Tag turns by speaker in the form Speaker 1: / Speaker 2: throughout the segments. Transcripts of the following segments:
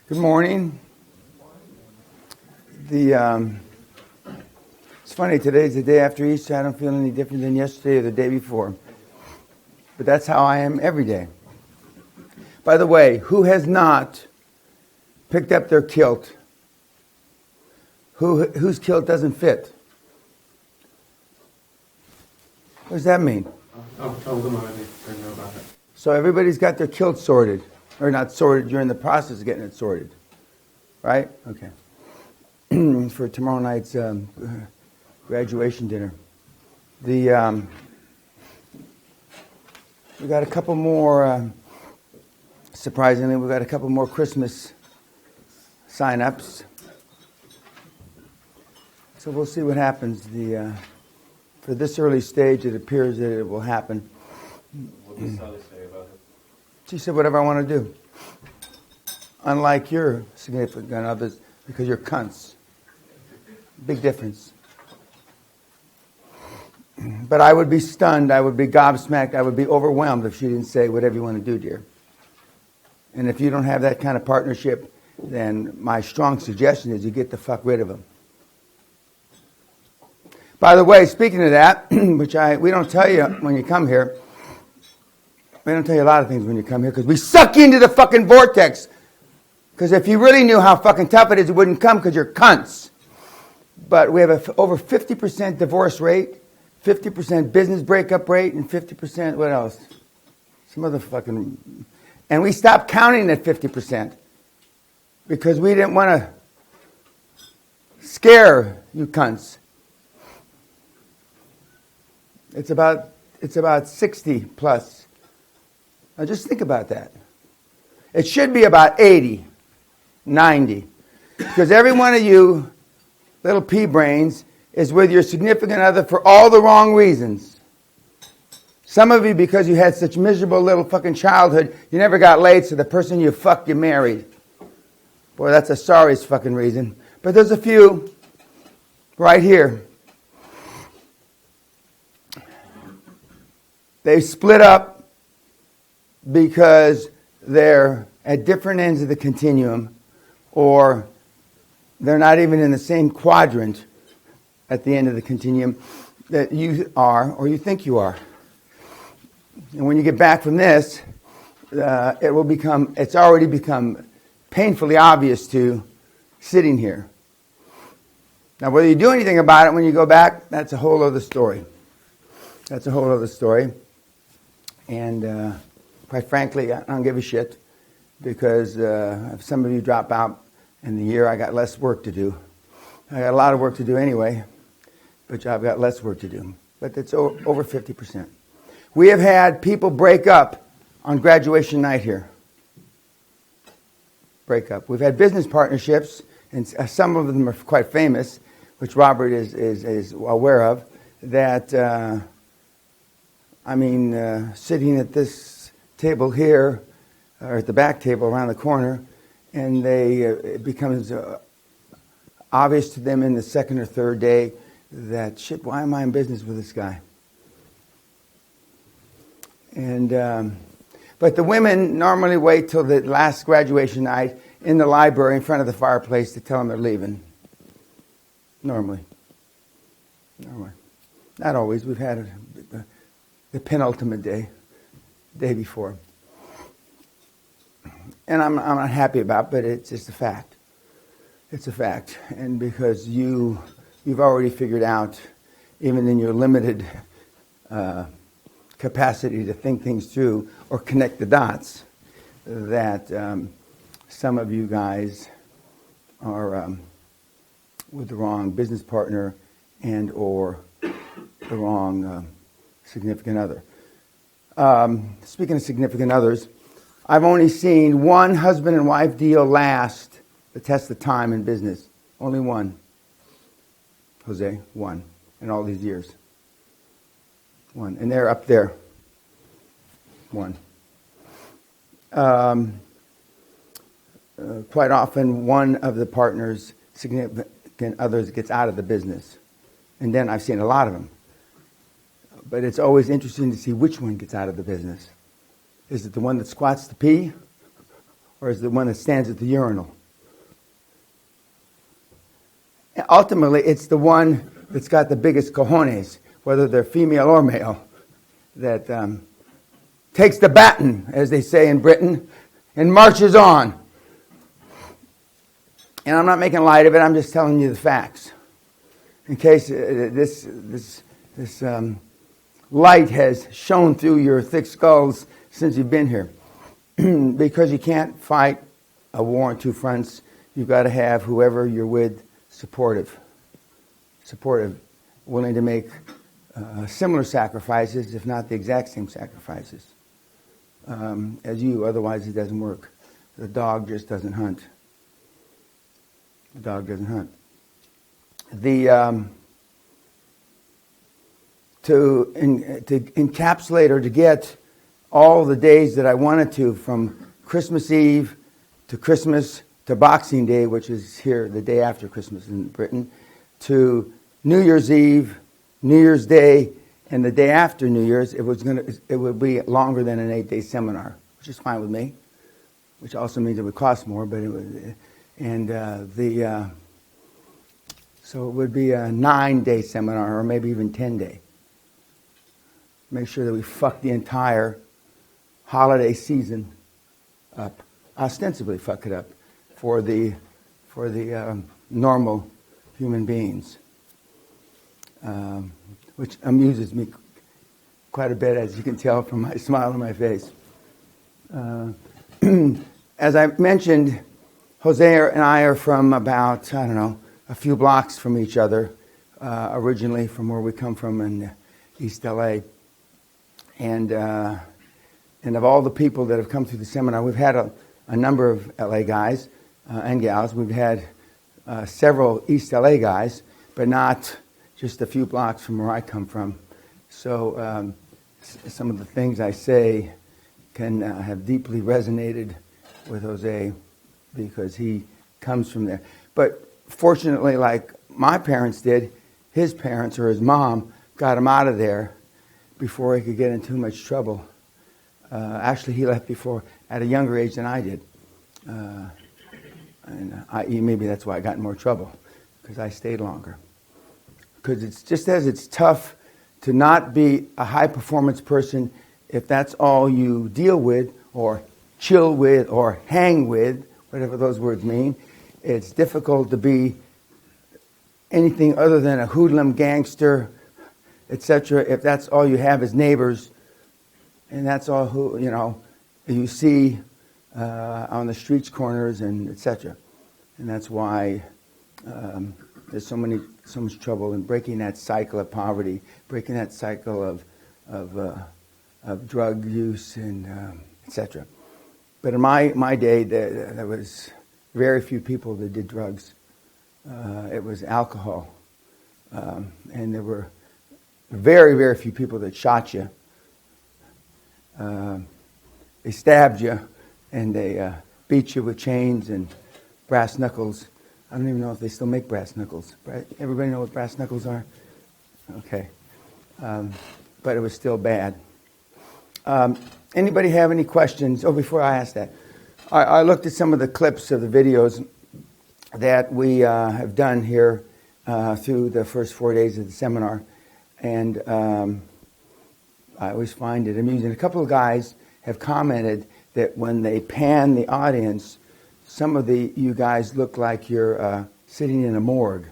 Speaker 1: Good morning. It's funny, today's the day after Easter. I don't feel any different than yesterday or the day before. But that's how I am every day. By the way, who has not picked up their kilt? Whose kilt doesn't fit? What does that mean?
Speaker 2: I'll tell them already. I know about it.
Speaker 1: So everybody's got their kilt sorted. Or not sorted, you're in the process of getting it sorted. Right? Okay. For tomorrow night's graduation dinner. We got a couple more, surprisingly, we got a couple more Christmas sign-ups. So we'll see what happens. For this early stage, it appears that it will happen.
Speaker 2: What does Sally say about it?
Speaker 1: She said, whatever I want to do. Unlike your significant others, because you're cunts. Big difference. But I would be stunned, I would be gobsmacked, I would be overwhelmed if she didn't say, whatever you want to do, dear. And if you don't have that kind of partnership, then my strong suggestion is you get the fuck rid of them. By the way, speaking of that, which we don't tell you when you come here, we don't tell you a lot of things when you come here because we suck you into the fucking vortex. Because if you really knew how fucking tough it is, you wouldn't come because you're cunts. But we have over 50% divorce rate, 50% business breakup rate, and 50%, what else? Some other fucking... And we stopped counting at 50% because we didn't want to scare you cunts. It's about 60 plus. Now just think about that. It should be about 80, 90. Because every one of you little pea brains is with your significant other for all the wrong reasons. Some of you because you had such miserable little fucking childhood, you never got laid, so the person you fucked, you married. Boy, that's the sorriest fucking reason. But there's a few right here. They split up because they're at different ends of the continuum, or they're not even in the same quadrant at the end of the continuum that you are, or you think you are. And when you get back from this, it's already become painfully obvious to sitting here. Now, whether you do anything about it when you go back, that's a whole other story. That's a whole other story. And quite frankly, I don't give a shit because if some of you drop out in the year, I got less work to do. I got a lot of work to do anyway, but I've got less work to do. But it's over 50%. We have had people break up on graduation night here. Break up. We've had business partnerships, and some of them are quite famous, which Robert is aware of, that... sitting at this table here, or at the back table around the corner, and it becomes obvious to them in the second or third day that, shit, why am I in business with this guy? And but the women normally wait till the last graduation night in the library in front of the fireplace to tell them they're leaving. Normally. Not always. We've had the penultimate day before. And I'm not happy about it, but it's just a fact. It's a fact. And because you've already figured out, even in your limited capacity to think things through or connect the dots, that some of you guys are with the wrong business partner and or the wrong significant other. Speaking of significant others, I've only seen one husband and wife deal last the test of time in business. Only one. Jose, one. In all these years. One. And they're up there. One. Quite often, one of the partners, significant others, gets out of the business. And then I've seen a lot of them. But it's always interesting to see which one gets out of the business. Is it the one that squats to pee? Or is it the one that stands at the urinal? ultimately, it's the one that's got the biggest cojones, whether they're female or male, that takes the baton, as they say in Britain, and marches on. And I'm not making light of it. I'm just telling you the facts, in case this light has shone through your thick skulls since you've been here. Because you can't fight a war on two fronts. You've got to have whoever you're with supportive, willing to make similar sacrifices, if not the exact same sacrifices, as you. Otherwise, it doesn't work. The dog just doesn't hunt. The dog doesn't hunt. To encapsulate or to get all the days that I wanted to, from Christmas Eve to Christmas to Boxing Day, which is here the day after Christmas in Britain, to New Year's Eve, New Year's Day, and the day after New Year's, it would be longer than an 8-day seminar, which is fine with me. Which also means it would cost more, but it would, so it would be a 9-day seminar, or maybe even 10-day. Make sure that we fuck the entire holiday season up, ostensibly fuck it up for the normal human beings, which amuses me quite a bit, as you can tell from my smile on my face. As I mentioned, Jose and I are from about, a few blocks from each other, originally from where we come from in East LA. And of all the people that have come through the seminar, we've had a number of LA guys and gals. We've had several East LA guys, but not just a few blocks from where I come from. So some of the things I say can have deeply resonated with Jose, because he comes from there. But fortunately, like my parents did, his parents or his mom got him out of there before he could get in too much trouble. Actually, he left at a younger age than I did. Maybe that's why I got in more trouble, because I stayed longer. Because it's just as it's tough to not be a high-performance person if that's all you deal with, or chill with, or hang with, whatever those words mean. It's difficult to be anything other than a hoodlum, gangster, etc., if that's all you have as neighbors, and that's all who you see on the streets, corners, and etc. And that's why there's so much trouble in breaking that cycle of poverty, breaking that cycle of drug use, and etc. But in my day, there was very few people that did drugs. It was alcohol, and there were very, very few people that shot you. They stabbed you, and they beat you with chains and brass knuckles. I don't even know if they still make brass knuckles. Right? Everybody know what brass knuckles are? Okay. But it was still bad. Anybody have any questions? Oh, before I ask that, I looked at some of the clips of the videos that we have done here through the first 4 days of the seminar. And I always find it amusing. A couple of guys have commented that when they pan the audience, some of you guys look like you're sitting in a morgue.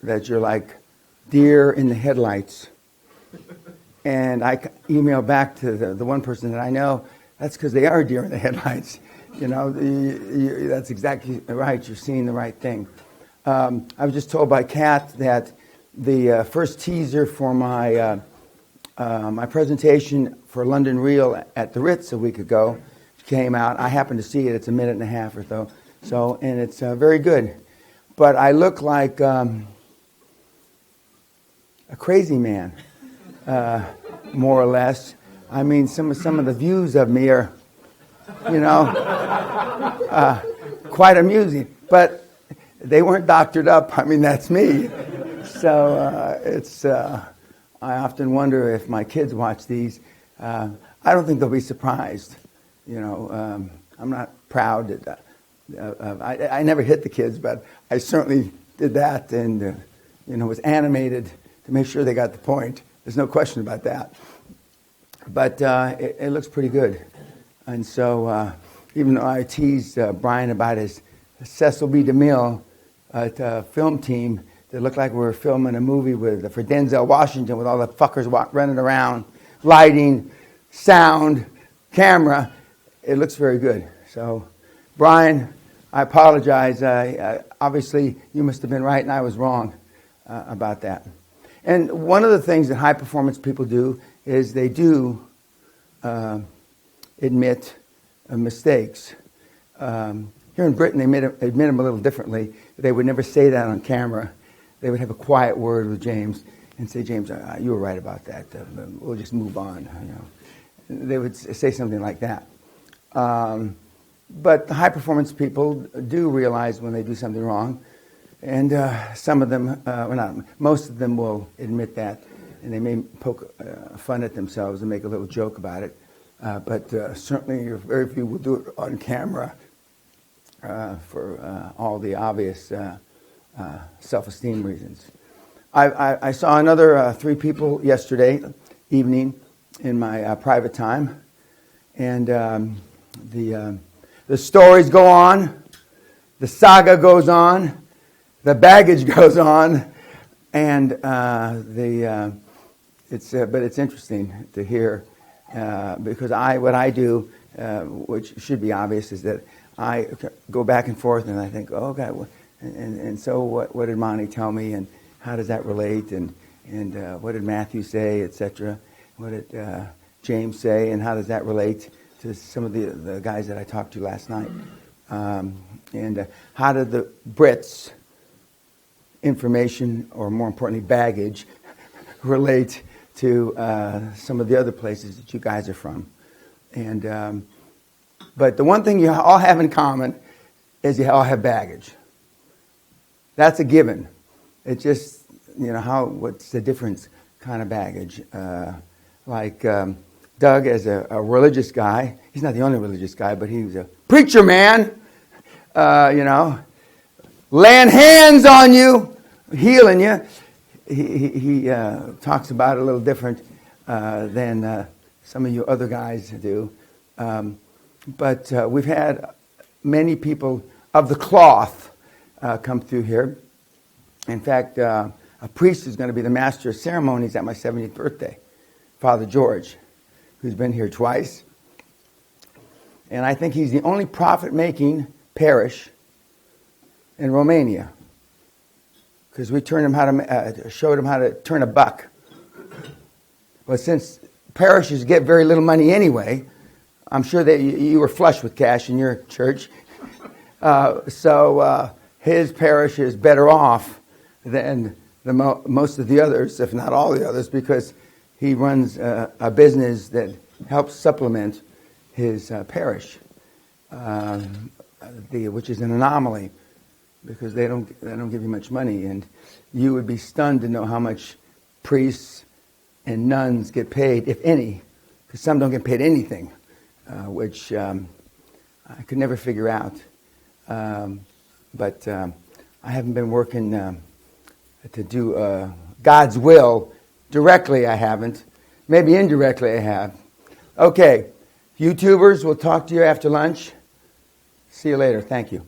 Speaker 1: That you're like deer in the headlights. And I emailed back to the one person that I know, that's because they are deer in the headlights. That's exactly right. You're seeing the right thing. I was just told by Kat that the first teaser for my my presentation for London Real at the Ritz a week ago came out. I happened to see it. It's a minute and a half or so, and it's very good. But I look like a crazy man, more or less. I mean, some of the views of me are, quite amusing. But they weren't doctored up. I mean, that's me. So I often wonder if my kids watch these. I don't think they'll be surprised. I'm not proud that I never hit the kids, but I certainly did that, and was animated to make sure they got the point. There's no question about that. But it looks pretty good. And so even though I teased Brian about his Cecil B. DeMille film team that looked like we were filming a movie for Denzel Washington with all the fuckers running around, lighting, sound, camera, it looks very good. So, Brian, I apologize. Obviously, you must have been right and I was wrong about that. And one of the things that high-performance people do is they do admit mistakes. Here in Britain, they admit them a little differently. They would never say that on camera. They would have a quiet word with James and say, James, you were right about that. We'll just move on. They would say something like that. But the high-performance people do realize when they do something wrong. And some of them, most of them will admit that. And they may poke fun at themselves and make a little joke about it. But certainly very few will do it on camera for all the obvious self-esteem reasons. I saw another 3 people yesterday evening in my private time. And the stories go on. The saga goes on. The baggage goes on. And it's interesting to hear because what I do, which should be obvious, is that I go back and forth and I think, oh God, and so what did Monty tell me, and how does that relate, and what did Matthew say, etc. What did James say, and how does that relate to some of the guys that I talked to last night, and how did the Brits' information, or more importantly baggage, relate to some of the other places that you guys are from. And but the one thing you all have in common is you all have baggage. That's a given. It's just, what's the difference kind of baggage. Like Doug, as a religious guy, he's not the only religious guy, but he was a preacher man, laying hands on you, healing you. He talks about it a little different than some of you other guys do. But we've had many people of the cloth come through here. In fact, a priest is going to be the master of ceremonies at my 70th birthday, Father George, who's been here twice. And I think he's the only profit-making parish in Romania, because we showed him how to turn a buck. But since parishes get very little money anyway, I'm sure that you were flush with cash in your church. So his parish is better off than most of the others, if not all the others, because he runs a business that helps supplement his parish, which is an anomaly, because they don't give you much money, and you would be stunned to know how much priests and nuns get paid, if any, because some don't get paid anything, which I could never figure out. But I haven't been working to do God's will directly. I haven't. Maybe indirectly I have. Okay, YouTubers, we'll talk to you after lunch. See you later. Thank you.